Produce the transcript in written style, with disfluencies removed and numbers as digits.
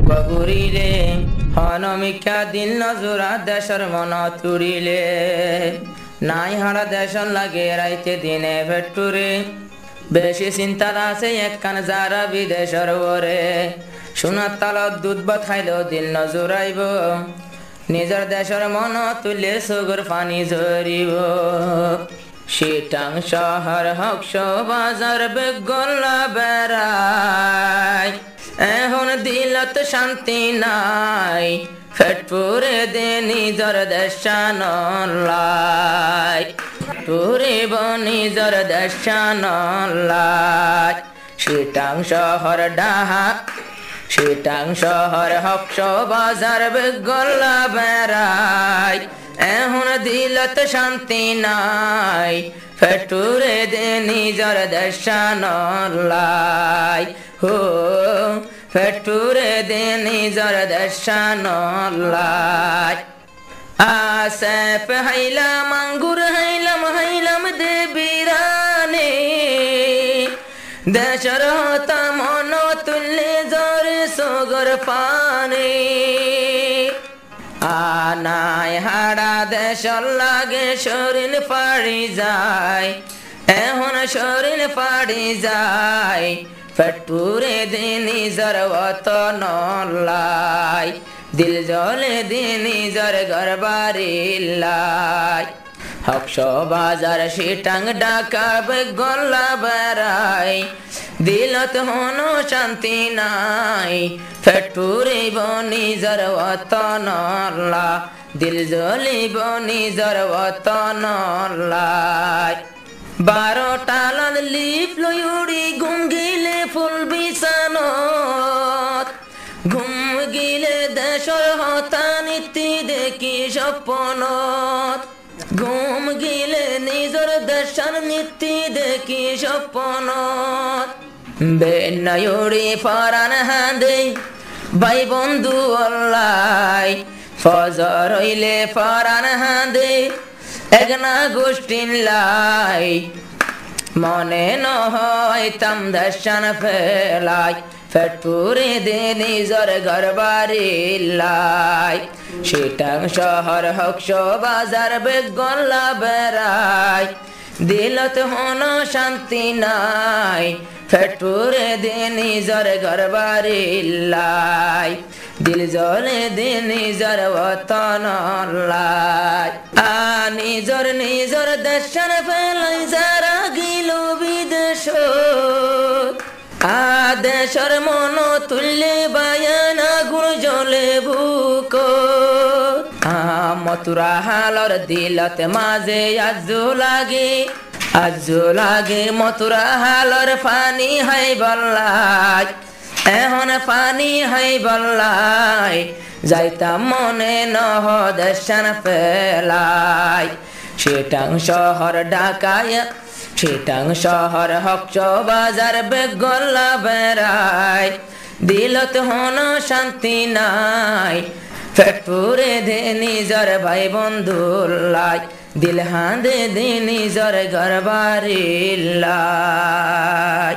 বগুড়িলে হনমিকা দিল নজরা দেশের মন তুরিলে নাই হারা দেশন লাগে রাইতে দিনে ভেটুরে বেশি চিন্তা আছে একখান যারা বিদেশের ওরে সোনার তালত দুধ বথাইল দিল নজরাইব নিজের দেশের মন তুলে সুগুর পানি ঝরিব সিটাং শহর হকশ বাজার বেগল্লা বেড়াই এখন দিলত শান্তি নাই ফেটপুরে দে নিজর দেশানলাই পুরিব নিজর দেশানলাই সিটাং শহর ডাহা সিটাং শহর হকশ বাজার বেগল্লা বেড়াই এখন দিলত শান্তি নাই ফেটুরে দে নিজর দেশানলাই হো ফেটুরে দে নিজর দেশানলাই আসে হাইলাম আঙ্গুর হাইলাম দে বিরানে দেশর হতা মন তুললে জরে সগর পানে আনায় হাড়া দেশর লাগে শরীর পাড়ি যায় এখন শরীর পাড়ি যায় ফেটুরে দে নিজর ওতন লাই দিল জলে দে নিজর গরবারি লাই হকশ বাজার সিটাং ডাকা বেগল্লা বেড়াই দিলত হন শান্তি নাই ফেটুরিব নিজর ওতন লা দিল জ্বলিব নিজর ওতন লাই 12টা লাল লিপ লই উড়ি ঘুম গিলে ফুল বিছানত ঘুম গিলে দেশর হতা নীতি দেখি স্বপ্নত ঘুম গিলে নিজর দেশর নীতি দেখি স্বপ্নত বেনায়ুড়ি ফরান হাঁদে ভাই বন্ধু অল্লাই ফজর হইলে ফরান হাঁদে একনা গোষ্ঠীন লাই মনে নহইতাম দেশান ফেলাই ফেটপুরে দে নিজর ঘরবারি লাই সিটাং শহর হকশ বাজার বেগল্লা বেড়াই দিলত হন শান্তি নাই ফেটপুরে দে নিজর ঘরবারি লাই দিল জলে দে নিজর ওতন লাই নিজর নিজর দেশান ফেলাই যারা গিল বিদেশ দেশর মন তুললে বায়ানা গুণ জলে বুক মথুরা হালর দিলত মাঝে আজু লাগে মথুরা হালর পানি হাই বল্লাই এখন পানি হাই বল্লাই যাইতাম মনে নহ দেশান ফেলাই সিটাং শহর ডাকায় সিটাং শহর হকশ বাজার বেগল্লা বেড়াই দিলত হন শান্তি নাই ফেটপুরে দে নিজর ভাই বন্ধু লাই দিল হাঁদে দে নিজর ঘরবারি লাই।